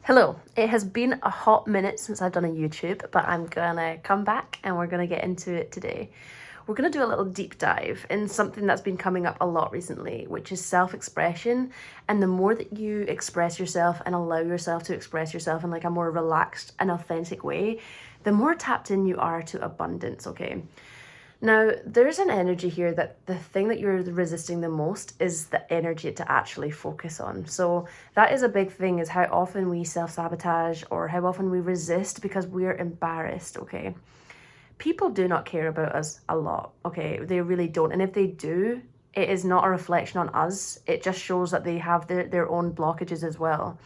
Hello, it has been a hot minute since I've done a YouTube, but I'm gonna come back and we're gonna get into it today. We're gonna do a little deep dive in something that's been coming up a lot recently, which is self-expression. And the more that you express yourself and allow yourself to express yourself in like a more relaxed and authentic way, the more tapped in you are to abundance, okay? Now, there's an energy here that the thing that you're resisting the most is the energy to actually focus on. So that is a big thing, is how often we self-sabotage or how often we resist because we're embarrassed, okay? People do not care about us a lot, okay? They really don't. And if they do, it is not a reflection on us. It just shows that they have their own blockages as well.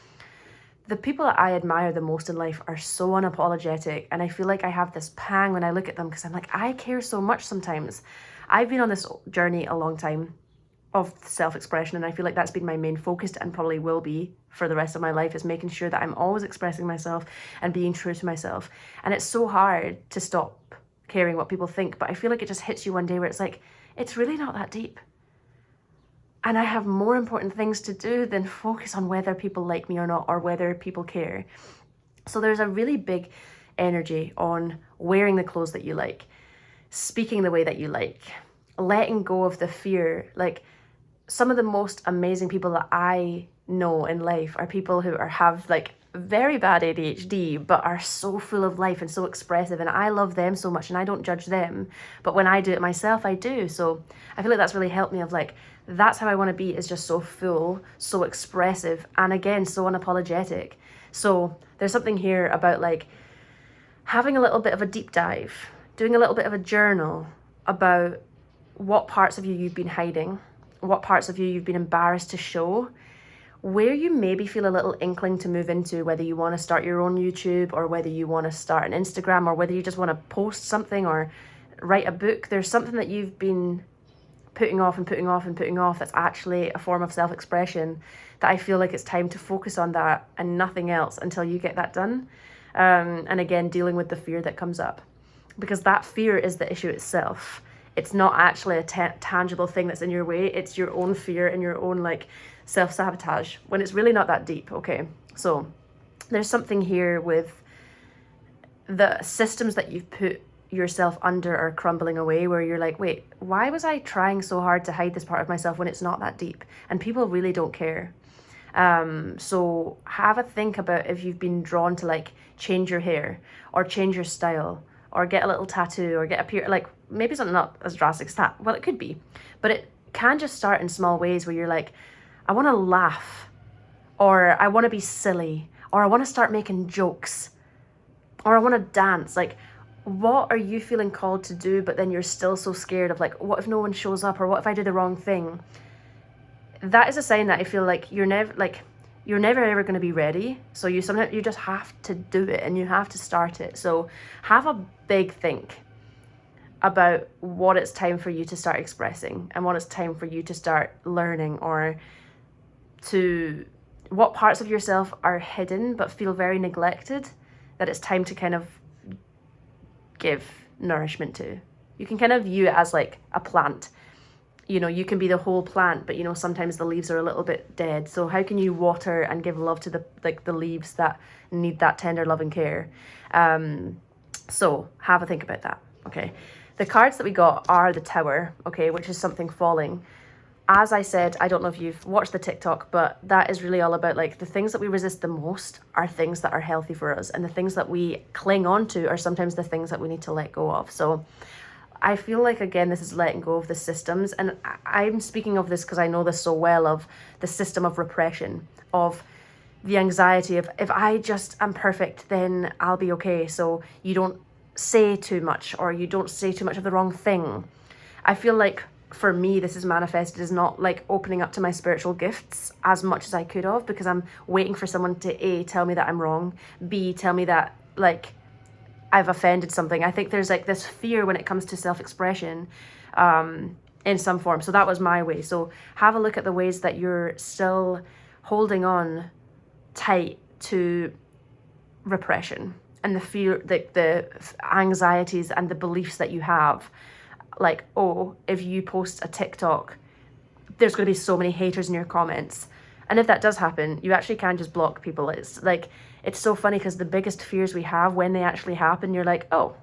The people that I admire the most in life are so unapologetic, and I feel like I have this pang when I look at them because I'm like, I care so much sometimes. I've been on this journey a long time of self-expression, and I feel like that's been my main focus and probably will be for the rest of my life, is making sure that I'm always expressing myself and being true to myself. And it's so hard to stop caring what people think, but I feel like it just hits you one day where it's like, it's really not that deep. And I have more important things to do than focus on whether people like me or not, or whether people care. So there's a really big energy on wearing the clothes that you like, speaking the way that you like, letting go of the fear. Like, some of the most amazing people that I know in life are people who have like very bad ADHD, but are so full of life and so expressive. And I love them so much and I don't judge them. But when I do it myself, I do. So I feel like that's really helped me of like, that's how I want to be, is just so full, so expressive, and again, so unapologetic. So there's something here about like having a little bit of a deep dive, doing a little bit of a journal about what parts of you you've been hiding, what parts of you you've been embarrassed to show, where you maybe feel a little inkling to move into, whether you want to start your own YouTube or whether you want to start an Instagram or whether you just want to post something or write a book. There's something that you've been putting off and putting off and putting off that's actually a form of self-expression, that I feel like it's time to focus on that and nothing else until you get that done. And again, dealing with the fear that comes up, because that fear is the issue itself. It's not actually a tangible thing that's in your way. It's your own fear and your own like self-sabotage, when it's really not that deep, okay? So there's something here with the systems that you've put yourself under are crumbling away, where you're like, wait, why was I trying so hard to hide this part of myself when it's not that deep? And people really don't care. So have a think about if you've been drawn to like change your hair or change your style or get a little tattoo or get a period, like maybe something not as drastic as that. Well, it could be, but it can just start in small ways where you're like, I want to laugh, or I want to be silly, or I want to start making jokes, or I want to dance. Like, what are you feeling called to do, but then you're still so scared of like, what if no one shows up, or what if I do the wrong thing? That is a sign that I feel like you're never ever going to be ready. So you just have to do it and you have to start it. So have a big think about what it's time for you to start expressing and what it's time for you to start learning, or to what parts of yourself are hidden but feel very neglected, that it's time to kind of give nourishment to. You can kind of view it as like a plant. You know, you can be the whole plant, but you know, sometimes the leaves are a little bit dead. So how can you water and give love to the leaves that need that tender love and care? So have a think about that, okay? The cards that we got are the Tower, okay, which is something falling. As I said, I don't know if you've watched the TikTok, but that is really all about like the things that we resist the most are things that are healthy for us, and the things that we cling on to are sometimes the things that we need to let go of. So I feel like, again, this is letting go of the systems, and I'm speaking of this because I know this so well, of the system of repression, of the anxiety of, if I just am perfect, then I'll be okay. So you don't say too much, or you don't say too much of the wrong thing. I feel like for me, this is manifested as not like opening up to my spiritual gifts as much as I could have, because I'm waiting for someone to A, tell me that I'm wrong, B, tell me that like I've offended something. I think there's like this fear when it comes to self-expression in some form. So that was my way. So have a look at the ways that you're still holding on tight to repression and the fear, the anxieties and the beliefs that you have. Like, oh, if you post a TikTok, there's going to be so many haters in your comments. And if that does happen, you actually can just block people. It's like, it's so funny because the biggest fears we have, when they actually happen, you're like, oh,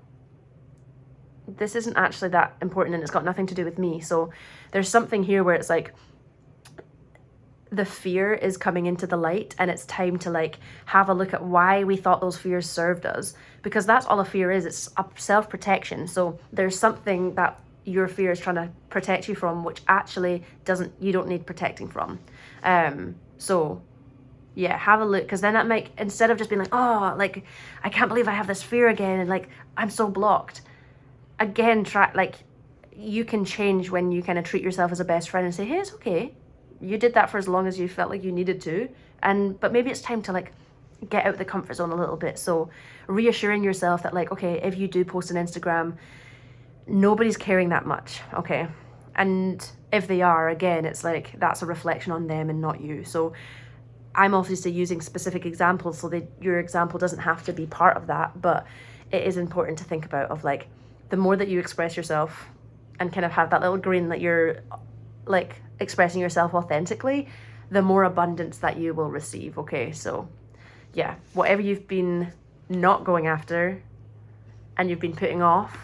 this isn't actually that important and it's got nothing to do with me. So there's something here where it's like, the fear is coming into the light, and it's time to like have a look at why we thought those fears served us, because that's all a fear is. It's a self-protection. So there's something that your fear is trying to protect you from, which actually you don't need protecting from. So yeah, have a look, because then that might, instead of just being like, oh, like I can't believe I have this fear again and like I'm so blocked, again, try, like, you can change when you kind of treat yourself as a best friend and say, hey, it's okay, you did that for as long as you felt like you needed to, but maybe it's time to like get out the comfort zone a little bit. So reassuring yourself that like, okay, if you do post on Instagram, nobody's caring that much, okay? And if they are, again, it's like that's a reflection on them and not you. So I'm obviously using specific examples so that your example doesn't have to be part of that, but it is important to think about, of like, the more that you express yourself and kind of have that little grin that you're like expressing yourself authentically, the more abundance that you will receive, okay? So yeah, whatever you've been not going after and you've been putting off,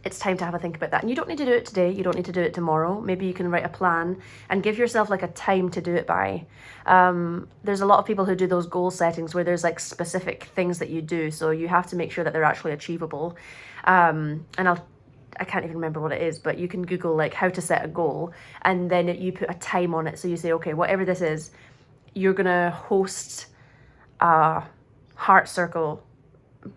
it's time to have a think about that. And you don't need to do it today, you don't need to do it tomorrow. Maybe you can write a plan and give yourself like a time to do it by. There's a lot of people who do those goal settings where there's like specific things that you do, so you have to make sure that they're actually achievable. And I can't even remember what it is, but you can Google like how to set a goal, and then you put a time on it. So you say, okay, whatever this is, you're gonna host a heart circle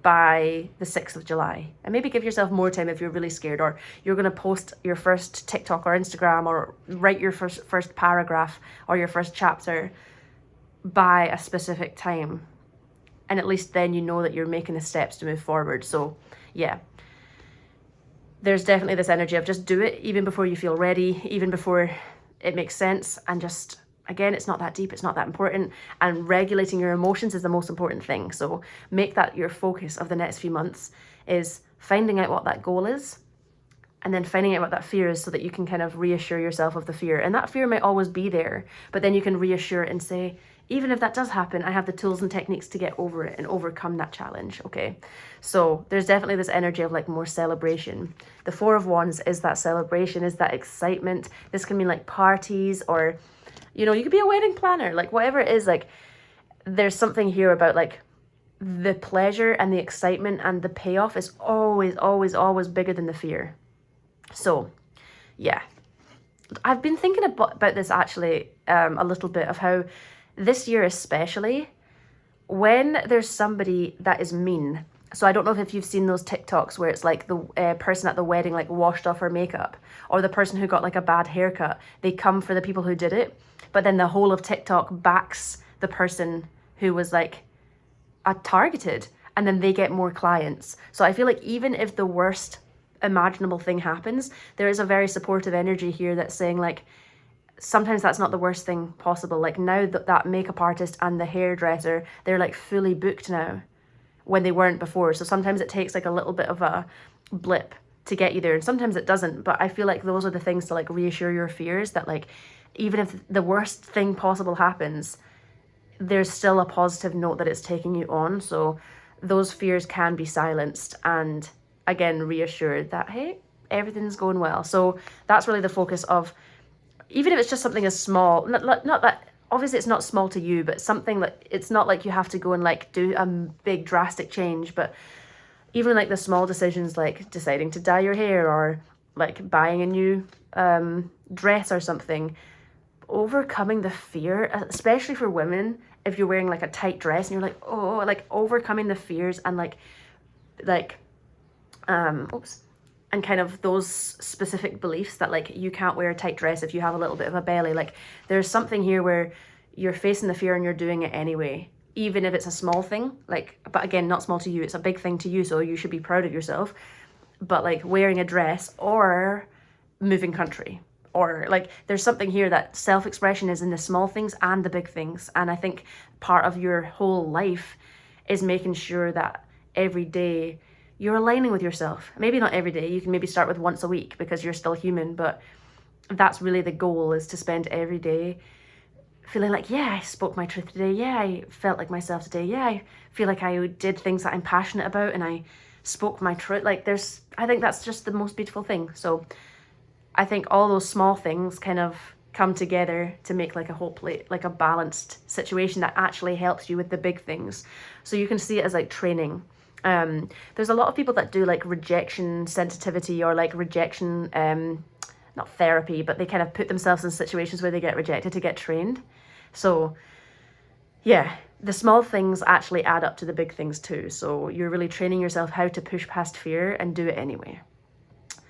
by the 6th of July, and maybe give yourself more time if you're really scared, or you're going to post your first TikTok or Instagram or write your first paragraph or your first chapter by a specific time, and at least then you know that you're making the steps to move forward. So yeah, there's definitely this energy of just do it even before you feel ready, even before it makes sense, and just, again, it's not that deep, it's not that important, and regulating your emotions is the most important thing. So make that your focus of the next few months, is finding out what that goal is, and then finding out what that fear is, so that you can kind of reassure yourself of the fear. And that fear might always be there, but then you can reassure it and say, even if that does happen, I have the tools and techniques to get over it and overcome that challenge, okay? So there's definitely this energy of like more celebration. The Four of Wands is that celebration, is that excitement. This can mean like parties, or you know, you could be a wedding planner, like whatever it is. Like, there's something here about like the pleasure and the excitement and the payoff is always, always, always bigger than the fear. So yeah, I've been thinking about this actually a little bit, of how this year especially, when there's somebody that is mean. So I don't know if you've seen those TikToks where it's like the person at the wedding like washed off her makeup, or the person who got like a bad haircut. They come for the people who did it, but then the whole of TikTok backs the person who was like targeted, and then they get more clients. So I feel like even if the worst imaginable thing happens, there is a very supportive energy here that's saying like, sometimes that's not the worst thing possible. Like now that makeup artist and the hairdresser, they're like fully booked now, when they weren't before. So sometimes it takes like a little bit of a blip to get you there, and sometimes it doesn't. But I feel like those are the things to like reassure your fears, that like, even if the worst thing possible happens, there's still a positive note that it's taking you on. So those fears can be silenced, and again, reassured that, hey, everything's going well. So that's really the focus of, even if it's just something as small, not that, obviously it's not small to you, but something that, it's not like you have to go and like do a big drastic change, but even like the small decisions, like deciding to dye your hair, or like buying a new dress or something, overcoming the fear, especially for women, if you're wearing like a tight dress and you're like, oh, like overcoming the fears, and and kind of those specific beliefs that like you can't wear a tight dress if you have a little bit of a belly. Like, there's something here where you're facing the fear and you're doing it anyway, even if it's a small thing. Like, but again, not small to you, it's a big thing to you, so you should be proud of yourself. But like wearing a dress, or moving country, or like, there's something here that self-expression is in the small things and the big things. And I think part of your whole life is making sure that every day you're aligning with yourself. Maybe not every day, you can maybe start with once a week because you're still human, but that's really the goal, is to spend every day feeling like, yeah, I spoke my truth today. Yeah, I felt like myself today. Yeah, I feel like I did things that I'm passionate about and I spoke my truth. Like I think that's just the most beautiful thing. So I think all those small things kind of come together to make like a whole plate, like a balanced situation that actually helps you with the big things. So you can see it as like training. There's a lot of people that do like rejection sensitivity or like rejection, not therapy, but they kind of put themselves in situations where they get rejected to get trained. So yeah, the small things actually add up to the big things too. So you're really training yourself how to push past fear and do it anyway.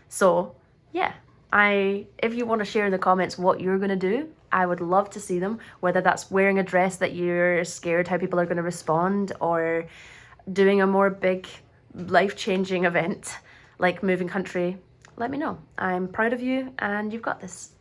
So yeah, if you want to share in the comments what you're going to do, I would love to see them, whether that's wearing a dress that you're scared how people are going to respond, or doing a more big life-changing event like moving country. Let me know. I'm proud of you and you've got this.